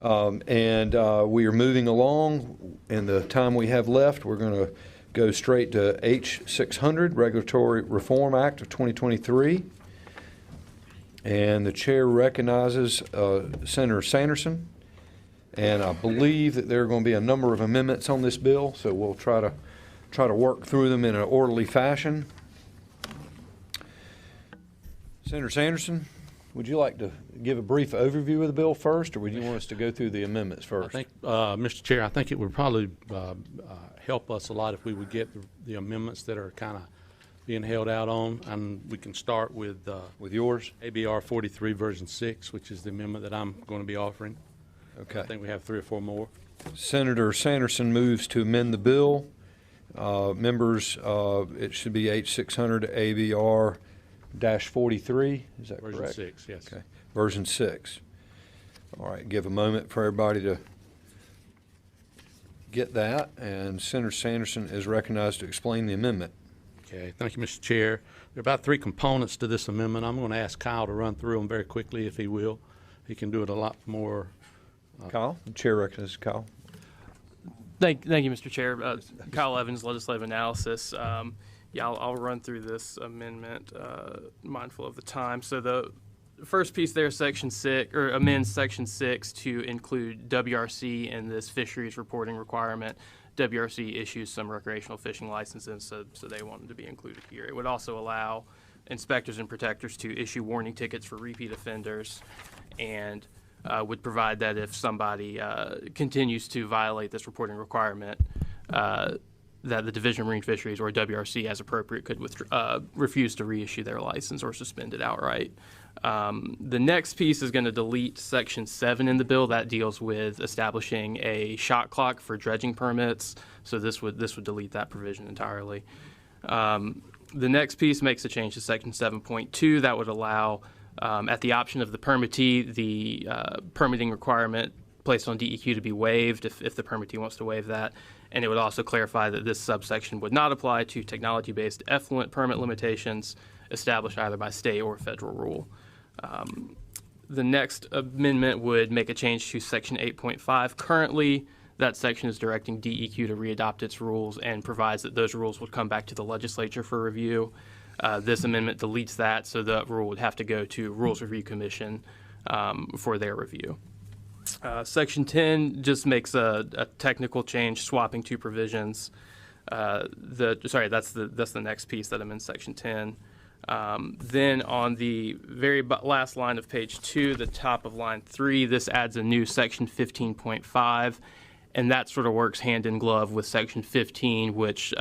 We are moving along. In the time we have left, we're going to go straight to H600, Regulatory Reform Act of 2023. And the chair recognizes Senator Sanderson. And I believe that there are going to be a number of amendments on this bill, so we'll try to work through them in an orderly fashion. Senator Sanderson, would you like to give a brief overview of the bill first, or would you want us to go through the amendments first? I think, Mr. Chair, I think it would probably help us a lot if we would get the amendments that are kind of being held out on, and we can start with yours, ABR 43 version 6, which is the amendment that I'm going to be offering. Okay. I think we have 3 or 4 more. Senator Sanderson moves to amend the bill. Members, it should be H600 ABR-43. Is that correct? Version 6, yes. Okay. Version 6. All right. Give a moment for everybody to get that. And Senator Sanderson is recognized to explain the amendment. Okay. Thank you, Mr. Chair. There are about 3 components to this amendment. I'm going to ask Kyle to run through them very quickly, if he will. He can do it a lot more. Kyle, the chair recognizes Kyle. Thank you, Mr. Chair. Kyle Evans, Legislative Analysis. I'll run through this amendment, mindful of the time. So the first piece there, Section 6, or amends Section 6 to include WRC in this fisheries reporting requirement. WRC issues some recreational fishing licenses, so they wanted to be included here. It would also allow inspectors and protectors to issue warning tickets for repeat offenders, and would provide that if somebody continues to violate this reporting requirement, that the Division of Marine Fisheries or WRC, as appropriate, could refuse to reissue their license or suspend it outright. The next piece is going to delete Section 7 in the bill. That deals with establishing a shot clock for dredging permits. So this would delete that provision entirely. The next piece makes a change to Section 7.2 that would allow, at the option of the permittee, the permitting requirement placed on DEQ to be waived if the permittee wants to waive that. And it would also clarify that this subsection would not apply to technology-based effluent permit limitations established either by state or federal rule. The next amendment would make a change to Section 8.5. Currently, that section is directing DEQ to readopt its rules and provides that those rules would come back to the legislature for review. This amendment deletes that, so the rule would have to go to Rules Review Commission for their review. Section 10 just makes a technical change, swapping 2 provisions. That's the next piece that amends Section 10. Then on the very last line of page 2, the top of line 3, this adds a new Section 15.5, and that sort of works hand in glove with Section 15, which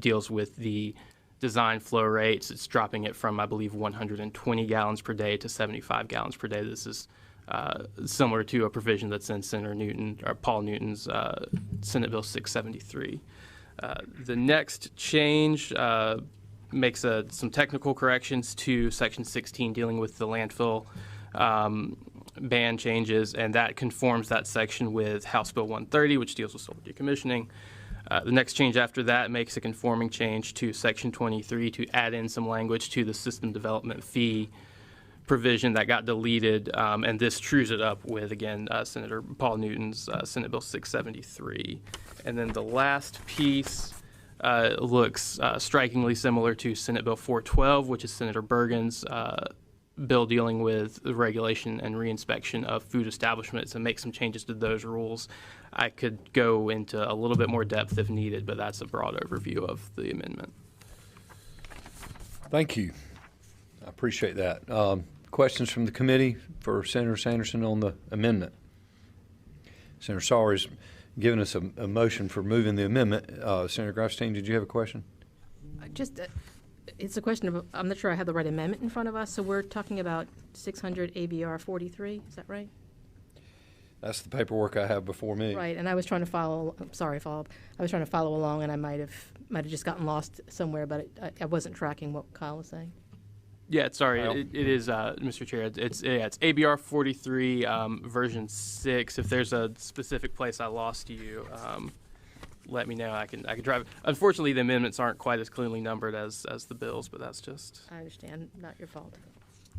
deals with the design flow rates. It's dropping it from, I believe, 120 gallons per day to 75 gallons per day. This is similar to a provision that's in Paul Newton's Senate Bill 673. The next change makes some technical corrections to Section 16 dealing with the landfill ban changes, and that conforms that section with House Bill 130, which deals with solar decommissioning. The next change after that makes a conforming change to Section 23 to add in some language to the system development fee provision that got deleted, and this trues it up with, again, Senator Paul Newton's Senate Bill 673. And then the last piece looks strikingly similar to Senate Bill 412, which is Senator Bergen's bill dealing with the regulation and reinspection of food establishments, and make some changes to those rules. I could go into a little bit more depth if needed, but that's a broad overview of the amendment. Thank you. I appreciate that. Questions from the committee for Senator Sanderson on the amendment? Senator Sauer has given us a motion for moving the amendment. Senator Grafstein, did you have a question? It's a question of, I'm not sure I have the right amendment in front of us, so we're talking about 600 ABR 43, is that right? That's the paperwork I have before me. Right, and I was trying to follow, I was trying to follow along, and I might have just gotten lost somewhere, but I wasn't tracking what Kyle was saying. Yeah, sorry, it is, Mr. Chair, it's ABR 43 version 6. If there's a specific place I lost you, let me know. I can drive. Unfortunately, the amendments aren't quite as clearly numbered as the bills, but that's just. I understand. Not your fault.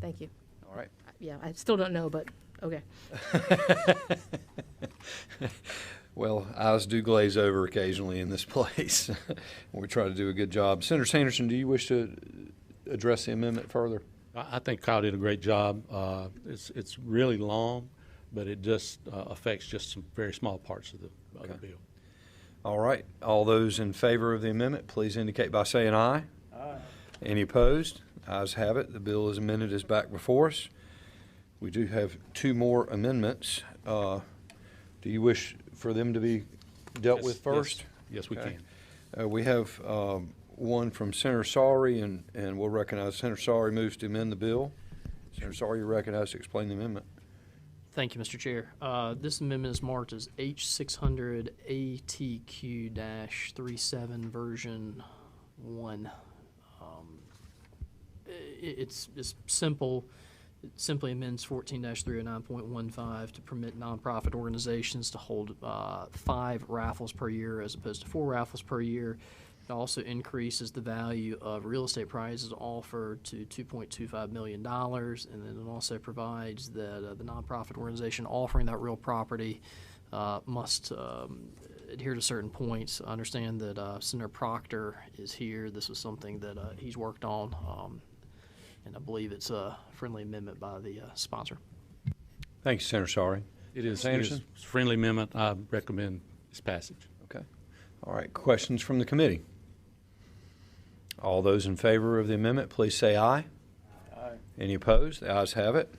Thank you. All right. Yeah, I still don't know, but Okay. Well, eyes do glaze over occasionally in this place. We try to do a good job. Senator Sanderson, do you wish to address the amendment further? I think Kyle did a great job. It's really long, but it just affects just some very small parts of the bill. All right. All those in favor of the amendment, please indicate by saying aye. Aye. Any opposed? Ayes have it. The bill as amended is back before us. We do have two more amendments. Do you wish for them to be dealt with first? Yes, we Okay. can. We have one from Senator Sawry, and we'll recognize Senator Sawry moves to amend the bill. Senator Sawry, you're recognized to explain the amendment. Thank you, Mr. Chair. This amendment is marked as H600 ATQ-37 version 1. It's simple. It simply amends 14-309.15 to permit nonprofit organizations to hold 5 raffles per year as opposed to 4 raffles per year. It also increases the value of real estate prizes offered to $2.25 million, and then it also provides that the nonprofit organization offering that real property must adhere to certain points. I understand that Senator Proctor is here. This was something that he's worked on, and I believe it's a friendly amendment by the sponsor. Thank you, Senator Sawry. It is Sanderson? a friendly amendment. I recommend its passage. Okay. All right. Questions from the committee? All those in favor of the amendment, please say aye. Aye. Any opposed? The ayes have it.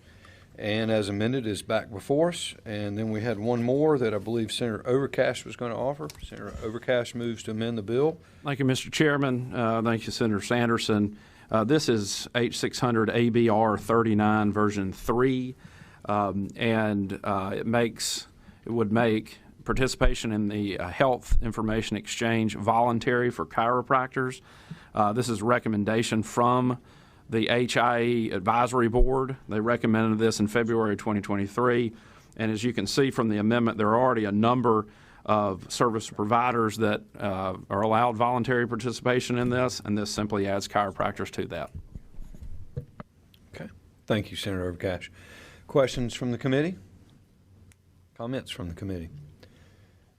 And as amended is back before us. And then we had one more that I believe Senator Overcash was going to offer. Senator Overcash moves to amend the bill. Thank you, Mr. Chairman. Thank you, Senator Sanderson. This is H600 ABR 39 version 3, and it would make participation in the Health Information Exchange voluntary for chiropractors. This is a recommendation from the HIE Advisory Board. They recommended this in February 2023, and as you can see from the amendment, there are already a number of service providers that are allowed voluntary participation in this, and this simply adds chiropractors to that. Okay. Thank you, Senator Overcash. Questions from the committee? Comments from the committee?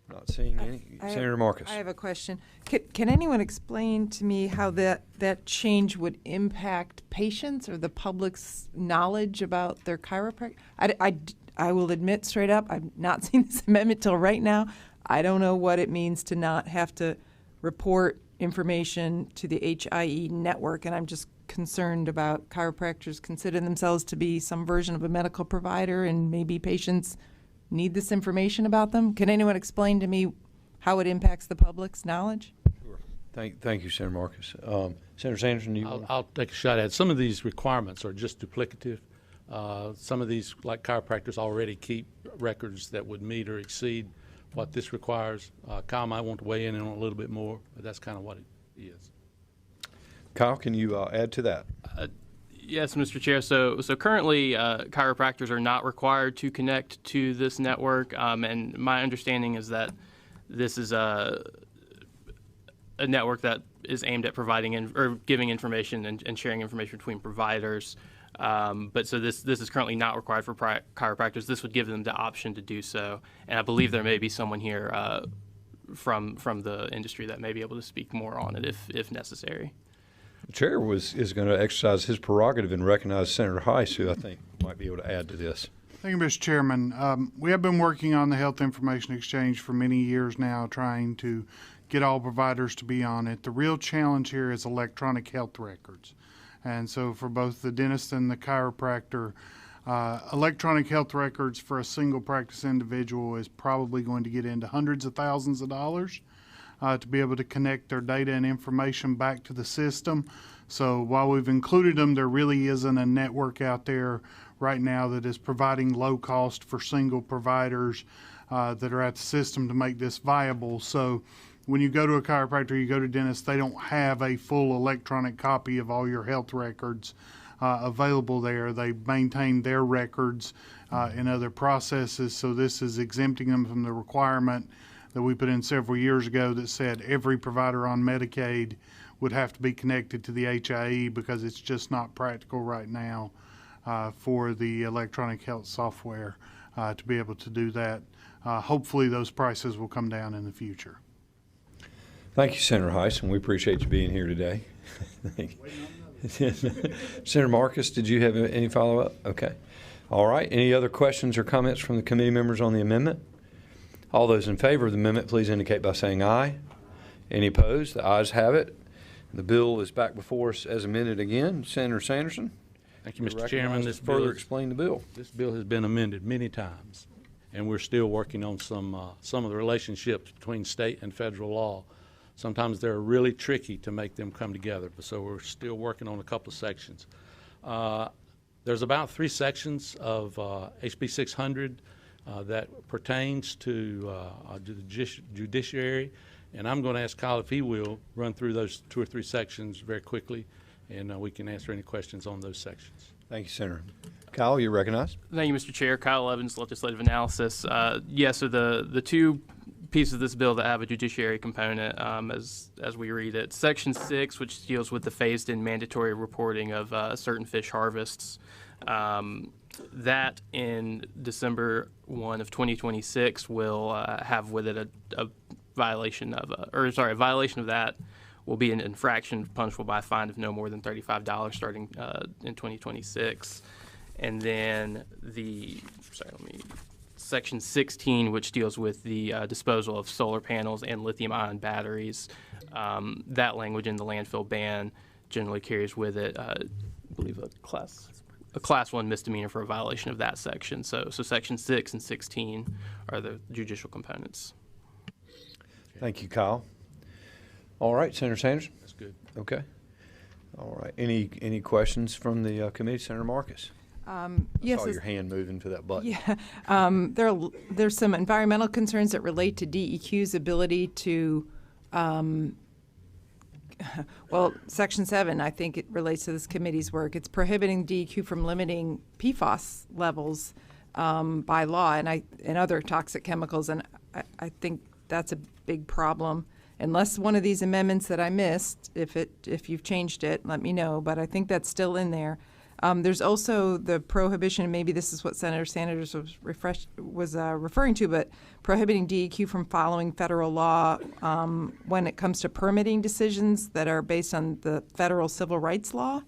Not seeing any. Senator Marcus. I have a question. Can anyone explain to me how that change would impact patients or the public's knowledge about their chiropractor? I will admit straight up, I've not seen this amendment till right now. I don't know what it means to not have to report information to the HIE network, and I'm just concerned about chiropractors consider themselves to be some version of a medical provider, and maybe patients need this information about them. Can anyone explain to me how it impacts the public's knowledge? Sure. Thank you, Senator Marcus. Senator Sanderson, do you want to? I'll take a shot at it. Some of these requirements are just duplicative. Some of these, like chiropractors, already keep records that would meet or exceed what this requires. Kyle might want to weigh in on a little bit more, but that's kind of what it is. Kyle, can you add to that? Yes, Mr. Chair. So currently, chiropractors are not required to connect to this network, and my understanding is that this is a network that is aimed at providing or giving information and sharing information between providers. But so this is currently not required for chiropractors. This would give them the option to do so, and I believe there may be someone here from the industry that may be able to speak more on it if necessary. The chair is going to exercise his prerogative and recognize Senator Heiss, who I think might be able to add to this. Thank you, Mr. Chairman. We have been working on the Health Information Exchange for many years now, trying to get all providers to be on it. The real challenge here is electronic health records. And so for both the dentist and the chiropractor, electronic health records for a single practice individual is probably going to get into hundreds of thousands of dollars to be able to connect their data and information back to the system. So while we've included them, there really isn't a network out there right now that is providing low cost for single providers that are at the system to make this viable. So when you go to a chiropractor, you go to a dentist, they don't have a full electronic copy of all your health records available there. They maintain their records in other processes, so this is exempting them from the requirement that we put in several years ago that said every provider on Medicaid would have to be connected to the HIE because it's just not practical right now for the electronic health software to be able to do that. Hopefully those prices will come down in the future. Thank you, Senator Heiss, and we appreciate you being here today. Thank you. Senator Marcus, did you have any follow-up? Okay. All right. Any other questions or comments from the committee members on the amendment? All those in favor of the amendment, please indicate by saying aye. Any opposed? The ayes have it. The bill is back before us as amended again. Senator Sanderson? Thank you, you're Mr. Chairman. recognized to further explain the bill. This bill has been amended many times, and we're still working on some of the relationships between state and federal law. Sometimes they're really tricky to make them come together, so we're still working on a couple of sections. There's about 3 sections of HB 600 that pertains to the judiciary, and I'm going to ask Kyle if he will run through those 2 or 3 sections very quickly, and we can answer any questions on those sections. Thank you, Senator. Kyle, you're recognized. Thank you, Mr. Chair. Kyle Evans, Legislative Analysis. So the 2 pieces of this bill that have a judiciary component, as we read it. Section 6, which deals with the phased-in mandatory reporting of certain fish harvests. That in December 1 of 2026 will have with it a violation of a violation of that will be an infraction punishable by a fine of no more than $35 starting in 2026. And then Section 16, which deals with the disposal of solar panels and lithium-ion batteries. That language in the landfill ban generally carries with it, I believe, a Class 1 misdemeanor for a violation of that section. So Section 6 and 16 are the judicial components. Thank you, Kyle. All right, Senator Sanderson? That's good. Okay. All right. Any questions from the committee? Senator Marcus? Yes. I saw your hand moving to that button. Yeah. There's some environmental concerns that relate to DEQ's ability to, Section 7, I think it relates to this committee's work. It's prohibiting DEQ from limiting PFAS levels by law and other toxic chemicals, and I think that's a big problem. Unless one of these amendments that I missed, if you've changed it, let me know, but I think that's still in there. There's also the prohibition, and maybe this is what Senator Sanders was referring to, but prohibiting DEQ from following federal law when it comes to permitting decisions that are based on the federal civil rights law.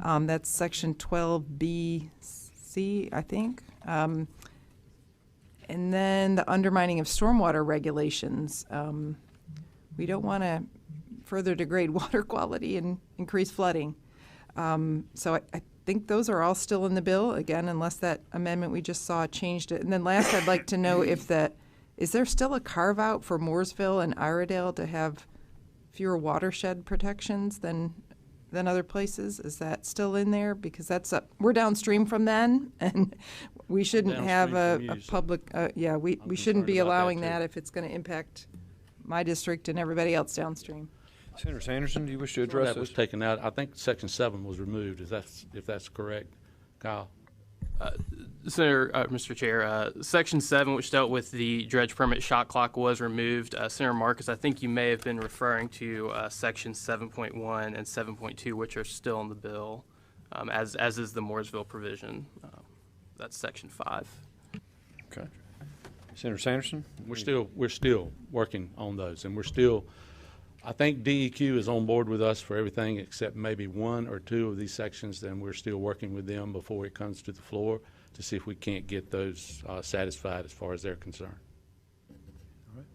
That's Section 12B-C, I think. And then the undermining of stormwater regulations. We don't want to further degrade water quality and increase flooding. So I think those are all still in the bill, again, unless that amendment we just saw changed it. And then last, I'd like to know is there still a carve-out for Mooresville and Iredale to have fewer watershed protections than other places? Is that still in there? Because we're downstream from them, and we shouldn't have a public, we shouldn't be allowing that if it's going to impact my district and everybody else downstream. Senator Sanderson, do you wish to address that was taken out? I think Section 7 was removed. If that's correct, Kyle? Mr. Chair, Section 7, which dealt with the dredge permit shot clock, was removed. Senator Marcus, I think you may have been referring to Section 7.1 and 7.2, which are still in the bill, as is the Mooresville provision. That's Section 5. Okay. Senator Sanderson? We're still working on those, and I think DEQ is on board with us for everything except maybe 1 or 2 of these sections, and we're still working with them before it comes to the floor to see if we can't get those satisfied as far as they're concerned. All right.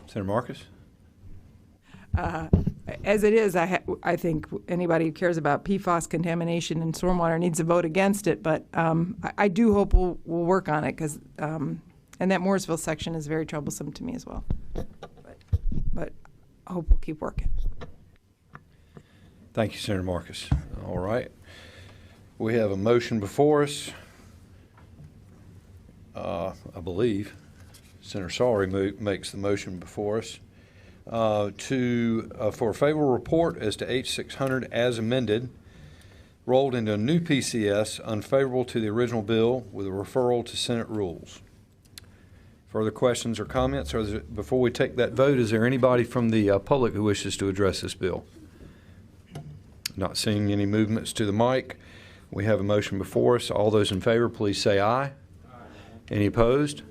Senator Marcus? As it is, I think anybody who cares about PFAS contamination in stormwater needs to vote against it, but I do hope we'll work on it, because and that Mooresville section is very troublesome to me as well. But I hope we'll keep working. Thank you, Senator Marcus. All right. We have a motion before us. I believe Senator Sawry makes the motion before us for a favorable report as to H600 as amended, rolled into a new PCS unfavorable to the original bill with a referral to Senate rules. Further questions or comments? Before we take that vote, is there anybody from the public who wishes to address this bill? Not seeing any movements to the mic. We have a motion before us. All those in favor, please say aye. Any opposed?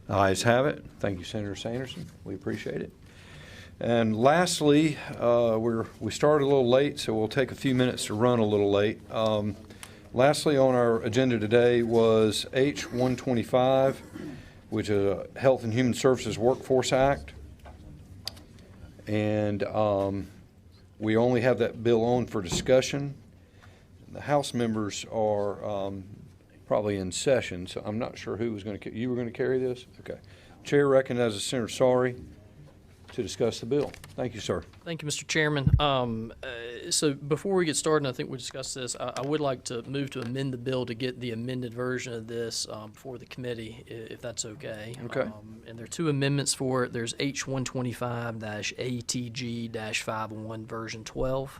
Ayes have it. Thank you, Senator Sanderson. We appreciate it. And lastly, we started a little late, so we'll take a few minutes to run a little late. Lastly on our agenda today was H-125, which is a Health and Human Services Workforce Act. And we only have that bill on for discussion. The House members are probably in session, so I'm not sure who was going to. You were going to carry this? Okay. Chair recognizes Senator Sorry to discuss the bill. Thank you, sir. Thank you, Mr. Chairman. So before we get started, I think we'll discuss this. I would like to move to amend the bill to get the amended version of this before the committee, if that's okay. Okay. And there are two amendments for it. There's H-125-ATG-501 version 12.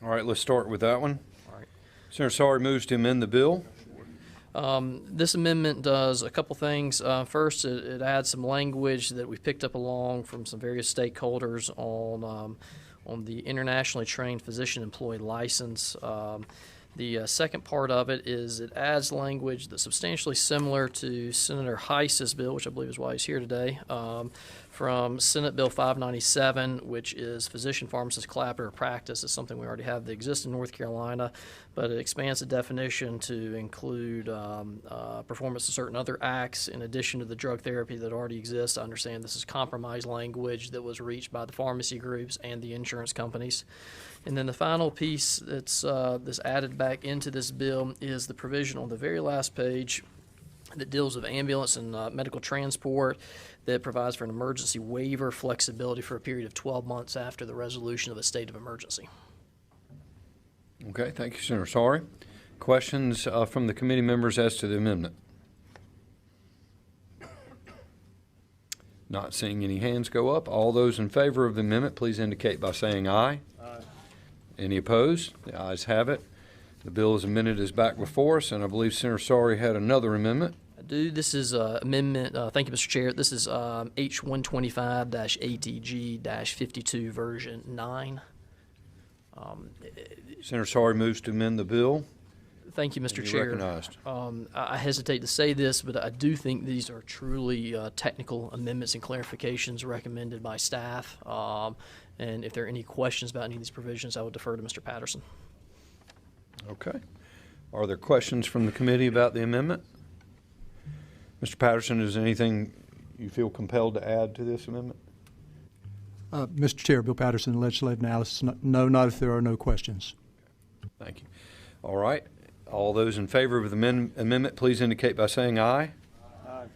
All right, let's start with that one. All right. Senator Sorry moves to amend the bill. This amendment does a couple things. First, it adds some language that we picked up along from some various stakeholders on the internationally trained physician employee license. The second part of it is it adds language that's substantially similar to Senator Heiss's bill, which I believe is why he's here today, from Senate Bill 597, which is physician pharmacist collaborative practice. It's something we already have that exists in North Carolina, but it expands the definition to include performance of certain other acts in addition to the drug therapy that already exists. I understand this is compromise language that was reached by the pharmacy groups and the insurance companies. And then the final piece that's added back into this bill is the provision on the very last page that deals with ambulance and medical transport that provides for an emergency waiver flexibility for a period of 12 months after the resolution of a state of emergency. Okay, thank you, Senator Sorry. Questions from the committee members as to the amendment? Not seeing any hands go up. All those in favor of the amendment, please indicate by saying aye. Aye. Any opposed? The ayes have it. The bill as amended is back before us, and I believe Senator Sorry had another amendment. I do. This is amendment, thank you, Mr. Chair. This is H-125-ATG-52 version 9. Senator Sorry moves to amend the bill. Thank you, Mr. You're Chair. recognized. I hesitate to say this, but I do think these are truly technical amendments and clarifications recommended by staff. And if there are any questions about any of these provisions, I would defer to Mr. Patterson. Okay. Are there questions from the committee about the amendment? Mr. Patterson, is there anything you feel compelled to add to this amendment? Mr. Chair, Bill Patterson, Legislative Analysis. No, not if there are no questions. Thank you. All right. All those in favor of the amendment, please indicate by saying aye. Aye.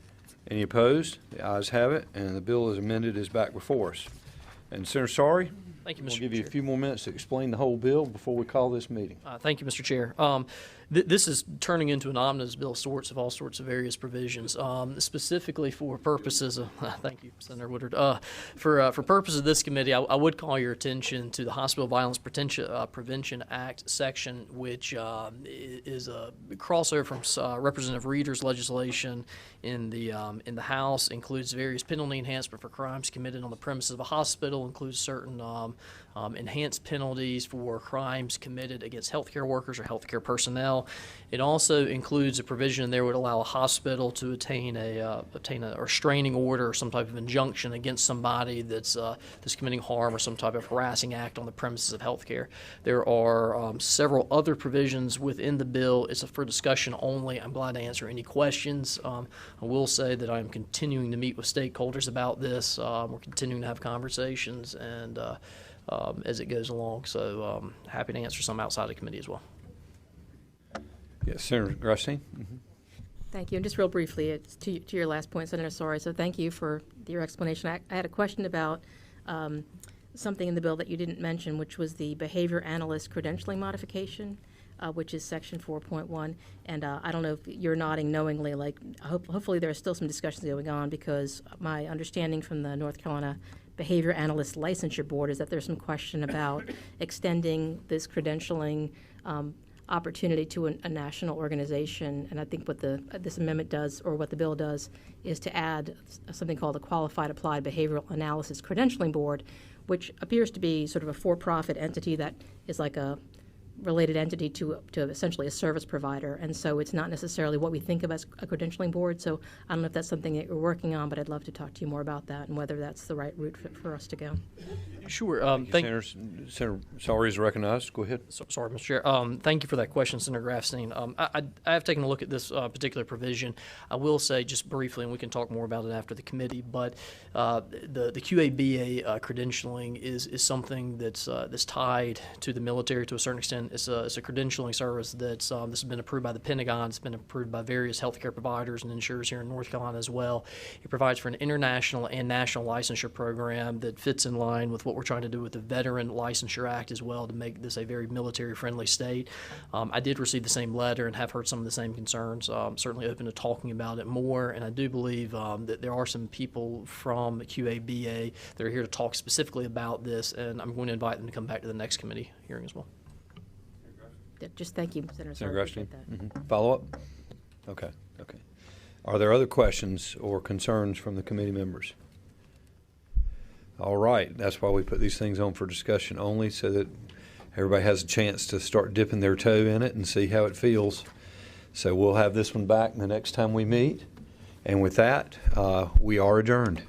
Any opposed? The ayes have it, and the bill as amended is back before us. And Senator Sorry, Thank you, Mr. we'll give you Chair. a few more minutes to explain the whole bill before we call this meeting. Thank you, Mr. Chair. This is turning into an omnibus bill of all sorts of various provisions, specifically for purposes of, thank you, Senator Woodard. For purposes of this committee, I would call your attention to the Hospital Violence Prevention Act section, which is a crossover from Representative Reeder's legislation in the House, includes various penalty enhancement for crimes committed on the premises of a hospital, includes certain enhanced penalties for crimes committed against healthcare workers or healthcare personnel. It also includes a provision in there that would allow a hospital to obtain a restraining order or some type of injunction against somebody that's committing harm or some type of harassing act on the premises of healthcare. There are several other provisions within the bill. It's for discussion only. I'm glad to answer any questions. I will say that I am continuing to meet with stakeholders about this. We're continuing to have conversations and as it goes along. So happy to answer some outside the committee as well. Yes, Senator Grasstein. Mm-hmm. Thank you. And just real briefly, it's to your last point, Senator Sorry. So thank you for your explanation. I had a question about something in the bill that you didn't mention, which was the behavior analyst credentialing modification, which is section 4.1. And I don't know if you're nodding knowingly. Like, hopefully there are still some discussions going on, because my understanding from the North Carolina Behavior Analyst Licensure Board is that there's some question about extending this credentialing opportunity to a national organization. And I think what this amendment does, or what the bill does, is to add something called a Qualified Applied Behavioral Analysis Credentialing Board, which appears to be sort of a for-profit entity that is like a related entity to essentially a service provider, and so it's not necessarily what we think of as a credentialing board. So I don't know if that's something that you're working on, but I'd love to talk to you more about that and whether that's the right route for us to go. Sure. Senator Sawyer is recognized. Go ahead. Sorry, Mr. Chair. Thank you for that question, Senator Grafstein. I have taken a look at this particular provision. I will say just briefly, and we can talk more about it after the committee, but the QABA credentialing is something that's tied to the military to a certain extent. It's a credentialing service that's this has been approved by the Pentagon. It's been approved by various healthcare providers and insurers here in North Carolina as well. It provides for an international and national licensure program that fits in line with what we're trying to do with the Veteran Licensure Act as well to make this a very military-friendly state. I did receive the same letter and have heard some of the same concerns. Certainly open to talking about it more, and I do believe that there are some people from QABA that are here to talk specifically about this, and I'm going to invite them to come back to the next committee hearing as well. Just thank you, Senator Sawyer. Senator Appreciate Grafstein? that. Follow up? Okay. Are there other questions or concerns from the committee members? All right. That's why we put these things on for discussion only, so that everybody has a chance to start dipping their toe in it and see how it feels. So we'll have this one back the next time we meet. And with that, we are adjourned.